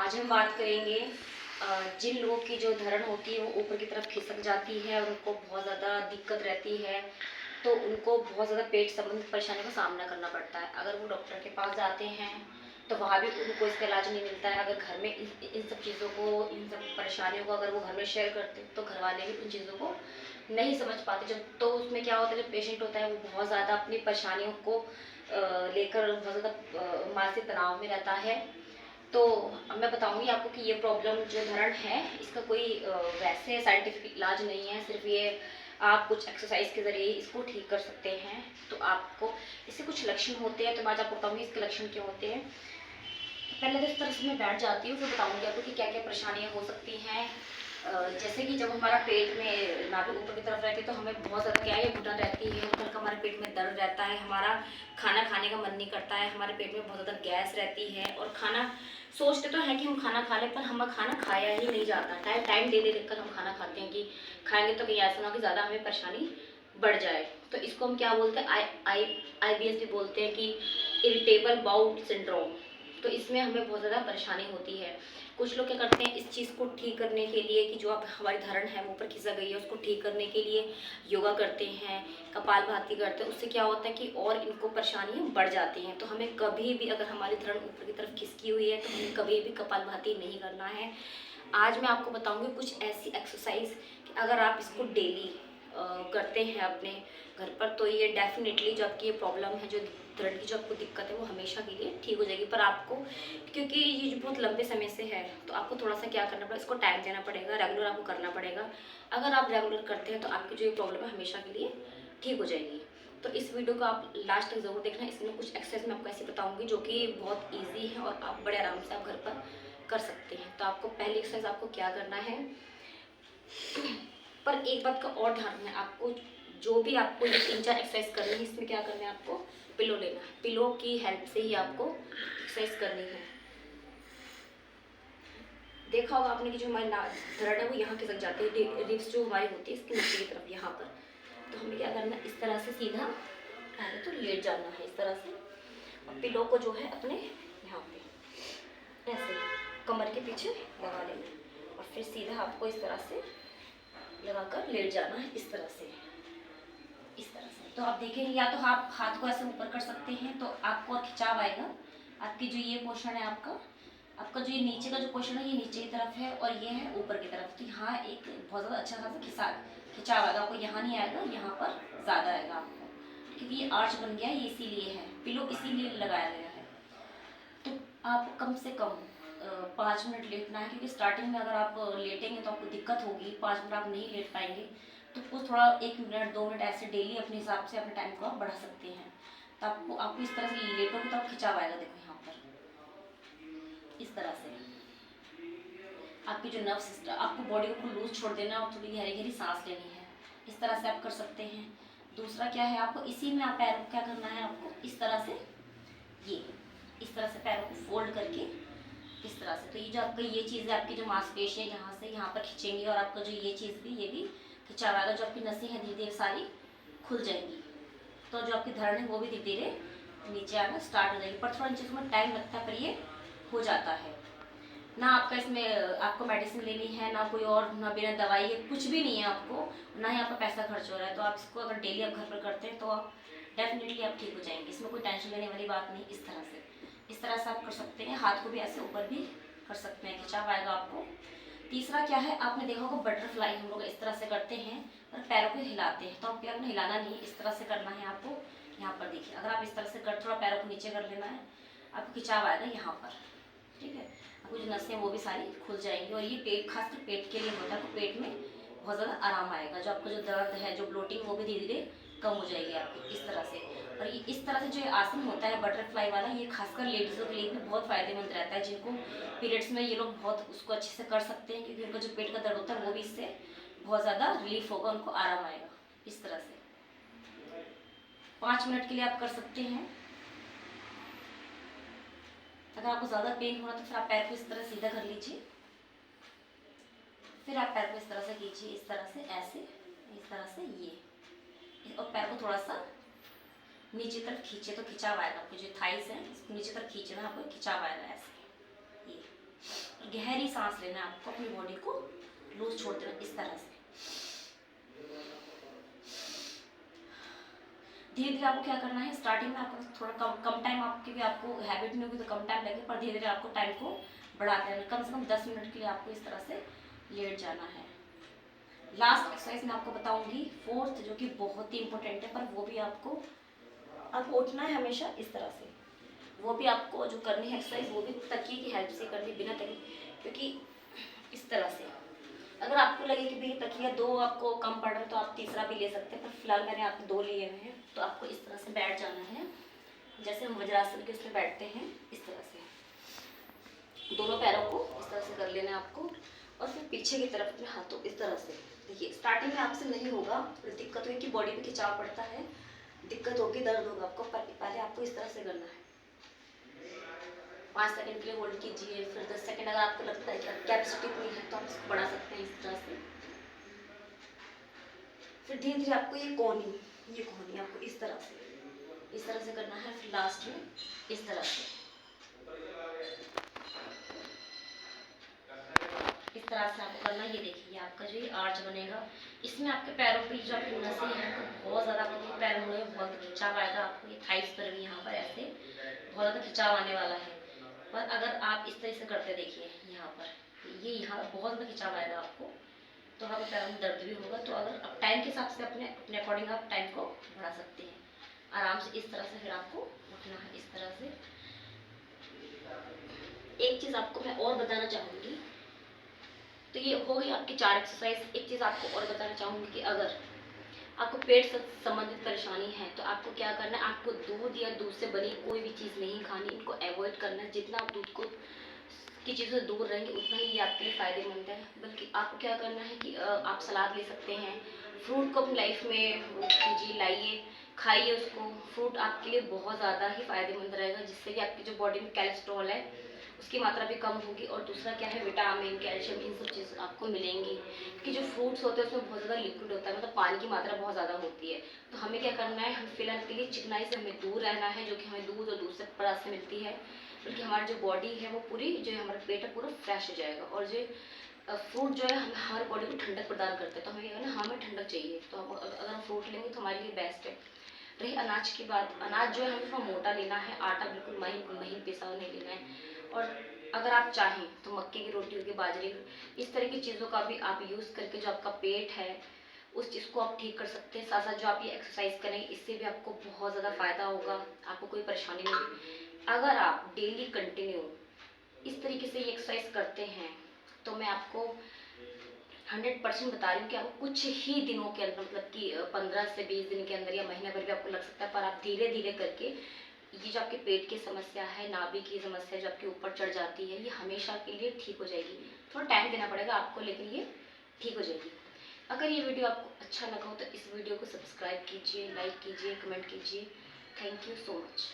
आज हम बात करेंगे जिन लोगों की जो धरण होती है वो ऊपर की तरफ खिसक जाती है और उनको बहुत ज़्यादा दिक्कत रहती है, तो उनको बहुत ज़्यादा पेट संबंधित परेशानी का सामना करना पड़ता है। अगर वो डॉक्टर के पास जाते हैं तो वहाँ भी उनको इसका इलाज नहीं मिलता है। अगर घर में इन सब चीज़ों को, इन सब परेशानियों को अगर वो घर में शेयर करते हैं तो घर वाले भी उन चीज़ों को नहीं समझ पाते। जब तो उसमें क्या होता है, जब पेशेंट होता है वो बहुत ज़्यादा अपनी परेशानियों को लेकर बहुत ज़्यादा मानसिक तनाव में रहता है। तो अब मैं बताऊंगी आपको कि ये प्रॉब्लम जो धरण है इसका कोई वैसे साइंटिफिक इलाज नहीं है। सिर्फ ये आप कुछ एक्सरसाइज के ज़रिए इसको ठीक कर सकते हैं। तो आपको इससे कुछ लक्षण होते हैं, तो मैं आज आपको बताऊंगी इसके लक्षण क्या होते हैं। पहले तो इस तरह से मैं बैठ जाती हूँ, फिर बताऊंगी आपको कि क्या क्या परेशानियाँ हो सकती हैं। जैसे कि जब हमारा पेट में नाभि ऊपर की तरफ रहती है तो हमें बहुत ज़्यादा क्या है, घुटन रहती है, हल्का हमारे पेट में दर्द रहता है, हमारा खाना खाने का मन नहीं करता है, हमारे पेट में बहुत ज़्यादा गैस रहती है और खाना सोचते तो हैं कि हम खाना खा लें पर हम खाना खाया ही नहीं जाता। टाइम दे कर हम खाना खाते हैं कि खाएंगे तो कहीं ऐसा ना हो कि ज़्यादा हमें परेशानी बढ़ जाए। तो इसको हम क्या बोलते हैं, IBS भी बोलते हैं कि इरिटेबल बाउल सिंड्रोम। तो इसमें हमें बहुत ज़्यादा परेशानी होती है। कुछ लोग क्या करते हैं, इस चीज़ को ठीक करने के लिए कि जो अब हमारी धरण है वो ऊपर खिसक गई है उसको ठीक करने के लिए योगा करते हैं, कपालभाति करते हैं। उससे क्या होता है कि और इनको परेशानियाँ बढ़ जाती हैं। तो हमें कभी भी, अगर हमारी धरण ऊपर की तरफ खिसकी हुई है तो हमें कभी भी कपालभाति नहीं करना है। आज मैं आपको बताऊंगी कुछ ऐसी एक्सरसाइज कि अगर आप इसको डेली करते हैं अपने घर पर तो ये डेफिनेटली जो आपकी ये प्रॉब्लम है, जो धरण की जो आपको दिक्कत है वो हमेशा के लिए ठीक हो जाएगी। पर आपको, क्योंकि ये जो बहुत लंबे समय से है तो आपको थोड़ा सा क्या करना पड़ेगा, इसको टाइम देना पड़ेगा, रेगुलर आपको करना पड़ेगा। अगर आप रेगुलर करते हैं तो आपकी जो ये प्रॉब्लम है हमेशा के लिए ठीक हो जाएगी। तो इस वीडियो को आप लास्ट तक ज़रूर देखना। इसमें कुछ एक्सरसाइज मैं आपको ऐसे बताऊंगी जो कि बहुत ईजी है और आप बड़े आराम से आप घर पर कर सकते हैं। तो आपको पहली एक्सरसाइज आपको क्या करना है, पर एक बात का और ध्यान रखना है आपको, जो भी आपको ये 3-4 एक्सरसाइज करनी है इसमें क्या करना है, आपको पिलो लेना है। पिलो की हेल्प से ही आपको एक्सरसाइज करनी है। देखा होगा आपने कि जो हमारी धड़ है वो यहाँ खिसक जाती है, रिब्स जो हमारी होती है इसके नीचे की तरफ यहाँ पर। तो हमें क्या करना है, इस तरह से सीधा पहले तो लेट जाना है इस तरह से, और पिलो को जो है अपने यहाँ पे ऐसे कमर के पीछे लगा लेना और फिर सीधा आपको इस तरह से लगाकर लेट जाना है इस तरह से, इस तरह से। तो आप देखेंगे या तो आप हाथ को ऐसे ऊपर कर सकते हैं तो आपको और खिंचाव आएगा। आपकी जो ये पोर्शन है आपका आपका जो ये नीचे का जो पोर्शन है ये नीचे की तरफ है और ये है ऊपर की तरफ। तो यहाँ एक बहुत ज़्यादा अच्छा खासा खिंचाव आएगा आपको, यहाँ नहीं आएगा, यहाँ पर ज़्यादा आएगा आपको, क्योंकि ये आर्च बन गया है, ये इसीलिए है, पिलो इसीलिए लगाया गया है। तो आप कम से कम 5 मिनट लेटना है, क्योंकि स्टार्टिंग में अगर आप लेटेंगे तो आपको दिक्कत होगी, 5 मिनट आप नहीं लेट पाएंगे। तो कुछ थोड़ा 1 मिनट 2 मिनट ऐसे डेली अपने हिसाब से अपने टाइम को आप बढ़ा सकते हैं। तो आपको इस तरह से लेटोगे तो आप खिंचाव आएगा, देखो यहाँ पर इस तरह से। आपकी जो नर्व सिस्टम, आपको बॉडी को लूज छोड़ देना और थोड़ी गहरी गहरी सांस लेनी है, इस तरह से आप कर सकते हैं। दूसरा क्या है, आपको इसी में आप पैरों को क्या करना है, आपको इस तरह से, ये इस तरह से पैरों को फोल्ड करके इस तरह से। तो ये जो आपका ये चीज़ है, आपकी जो मांसपेशियाँ यहाँ से यहाँ पर खींचेंगी और आपका जो ये चीज़ भी, ये भी खिंचाव आएगा। जो आपकी नसें हैं धीरे धीरे सारी खुल जाएंगी, तो जो आपकी धड़ है वो भी धीरे धीरे नीचे आना स्टार्ट हो जाएगी। पर थोड़ा इन चीज़ों में टाइम लगता है, पर ये हो जाता है ना। आपका इसमें आपको मेडिसिन लेनी है ना, कोई और ना, बिना दवाई है, कुछ भी नहीं है आपको, ना ही आपका पैसा खर्च हो रहा है। तो आप इसको अगर डेली आप घर पर करते हैं तो आप डेफिनेटली आप ठीक हो जाएंगे, इसमें कोई टेंशन लेने वाली बात नहीं। इस तरह से आप कर सकते हैं। हाथ को भी ऐसे ऊपर भी कर सकते हैं, खिंचाव आएगा आपको। तीसरा क्या है, आपने देखा होगा बटरफ्लाई हम लोग इस तरह से करते हैं और पैरों को हिलाते हैं। तो आपको क्या करना, हिलाना नहीं है, इस तरह से करना है आपको। यहाँ पर देखिए, अगर आप इस तरह से कर, थोड़ा पैरों को नीचे कर लेना है, आपको खिंचाव आएगा यहाँ पर, ठीक है। आपको जो नसें वो भी सारी खुल जाएंगी और ये पेट, खासकर पेट के लिए होता है। तो पेट में बहुत ज़्यादा आराम आएगा, जो आपका जो दर्द है, जो ब्लोटिंग, वो भी धीरे धीरे कम हो जाएगी आपकी इस तरह से। और ये इस तरह से जो आसन होता है बटरफ्लाई वाला, ये खासकर लेडीज़ों के लिए भी बहुत फ़ायदेमंद रहता है, जिनको पीरियड्स में ये लोग बहुत उसको अच्छे से कर सकते हैं, क्योंकि उनका जो पेट का दर्द होता है वो भी इससे बहुत ज़्यादा रिलीफ होगा, उनको आराम आएगा इस तरह से। 5 मिनट के लिए आप कर सकते हैं। अगर आपको ज़्यादा पेन हो रहा है तो फिर आप पैर को इस तरह सीधा कर लीजिए, फिर आप पैर को इस तरह से कीजिए, इस तरह से ऐसे, इस तरह से ये, और पैर को थोड़ा सा नीचे तरफ खींचे तो खिंचाव आएगा। आपके जो थाइस है इसको नीचे तरफ खींचना, आपको खिंचाव आएगा ऐसे, ये गहरी सांस लेना है आपको, अपनी बॉडी को लूज छोड़ देना इस तरह से। धीरे धीरे आपको क्या करना है, स्टार्टिंग में आपको थोड़ा कम टाइम, क्योंकि आपको हैबिट नहीं होगी तो कम टाइम लगे, पर धीरे धीरे आपको टाइम को बढ़ाते रहना। कम से कम 10 मिनट के लिए आपको इस तरह से लेट जाना है। लास्ट एक्सरसाइज मैं आपको बताऊंगी, फोर्थ, जो कि बहुत ही इंपॉर्टेंट है, पर वो भी आपको उठना है हमेशा इस तरह से। वो भी आपको जो करनी है एक्सरसाइज, वो भी तकिए की हेल्प से करनी, बिना तकिए, क्योंकि इस तरह से। अगर आपको लगे कि भाई तकिया 2 आपको कम पड़ रहा है तो आप तीसरा भी ले सकते हैं, पर फिलहाल मैंने आपको 2 लिए हुए हैं। तो आपको इस तरह से बैठ जाना है, जैसे हम वज्रासन के उसमें बैठते हैं इस तरह से। दोनों पैरों को इस तरह से कर लेना है आपको, और फिर पीछे की तरफ अपने हाथों इस तरह से। देखिए स्टार्टिंग में आपसे नहीं होगा, दिक्कत हुई कि बॉडी पे खिंचाव पड़ता है, दिक्कत होगी, दर्द होगा आपको, पर पहले आपको इस तरह से करना है। 5 सेकंड के लिए होल्ड कीजिए, फिर 10 सेकंड। अगर आपको लगता है कि कैपेसिटी इतनी है तो आप इसको बढ़ा सकते हैं इस तरह से। फिर धीरे धीरे आपको ये कोहनी आपको इस तरह से करना है। फिर लास्ट में इस तरह से, इस तरह से आपको करना है। ये देखिए आपका जो ये आर्च बनेगा, इसमें आपके पैरों पे जो आपकी नसें हैं बहुत ज़्यादा, आपके पैर मुड़े बहुत खिंचाव आएगा आपको, ये थाइस पर भी यहाँ पर ऐसे बहुत ज़्यादा खिंचाव आने वाला है। पर अगर आप इस तरह से करते देखिए यहाँ पर, ये यहाँ बहुत ज़्यादा खिंचाव आएगा आपको, तो आपके पैरों में दर्द भी होगा। तो अगर आप टाइम के हिसाब से अपने अपने अकॉर्डिंग आप टाइम को बढ़ा सकते हैं आराम से इस तरह से। फिर आपको उठना है इस तरह से। एक चीज़ आपको मैं और बताना चाहूँगी, तो ये हो गई आपकी 4 एक्सरसाइज। एक चीज़ आपको और बताना चाहूँगी कि अगर आपको पेट से संबंधित परेशानी है तो आपको क्या करना है, आपको दूध या दूध से बनी कोई भी चीज़ नहीं खानी, इनको अवॉइड करना है। जितना आप दूध को की चीज़ों से दूर रहेंगे उतना ही ये आपके लिए फ़ायदेमंद है। बल्कि आपको क्या करना है कि आप सलाद ले सकते हैं, फ्रूट को अपनी लाइफ में कीजिए, लाइए, खाइए उसको। फ्रूट आपके लिए बहुत ज़्यादा ही फ़ायदेमंद रहेगा, जिससे कि आपकी जो बॉडी में कोलेस्ट्रॉल है उसकी मात्रा भी कम होगी। और दूसरा क्या है, विटामिन, कैल्शियम, इन सब चीज़ आपको मिलेंगी। क्योंकि जो फ्रूट्स होते हैं उसमें बहुत ज़्यादा लिक्विड होता है, मतलब पानी की मात्रा बहुत ज़्यादा होती है। तो हमें क्या करना है, हम फिलहाल के लिए चिकनाई से हमें दूर रहना है, जो कि हमें दूध और दूध से परास से मिलती है। बल्कि हमारी जो बॉडी है वो पूरी, जो हमारा पेट है पूरा फ्रेश हो जाएगा। और जो फ्रूट जो है हमारी बॉडी को ठंडक प्रदान करता है। तो हमें क्या करना, हमें ठंडक चाहिए, तो अगर हम फ्रूट लेंगे तो हमारे लिए बेस्ट है। रही अनाज की बात, अनाज जो है हमें थोड़ा मोटा लेना है, आटा बिल्कुल महीन महीन पिसा हुआ नहीं लेना है। और अगर आप चाहें तो मक्के की रोटी होगी, बाजरे, इस तरह की चीज़ों का भी आप यूज़ करके जो आपका पेट है उस चीज़ को आप ठीक कर सकते हैं। साथ साथ जो आप ये एक्सरसाइज करेंगे इससे भी आपको बहुत ज़्यादा फ़ायदा होगा, आपको कोई परेशानी नहीं होगी। अगर आप डेली कंटिन्यू इस तरीके से ये एक्सरसाइज करते हैं तो मैं आपको 100% बता रही हूँ कि आपको कुछ ही दिनों के अंदर, मतलब कि 15 से 20 दिन के अंदर या महीने भर भी आपको लग सकता है, पर आप धीरे धीरे करके ये जो आपके पेट की समस्या है, नाभि की समस्या जो आपके ऊपर चढ़ जाती है, ये हमेशा के लिए ठीक हो जाएगी। थोड़ा टाइम देना पड़ेगा आपको, लेकिन ये ठीक हो जाएगी। अगर ये वीडियो आपको अच्छा लगा हो तो इस वीडियो को सब्सक्राइब कीजिए, लाइक कीजिए, कमेंट कीजिए। Thank you so much.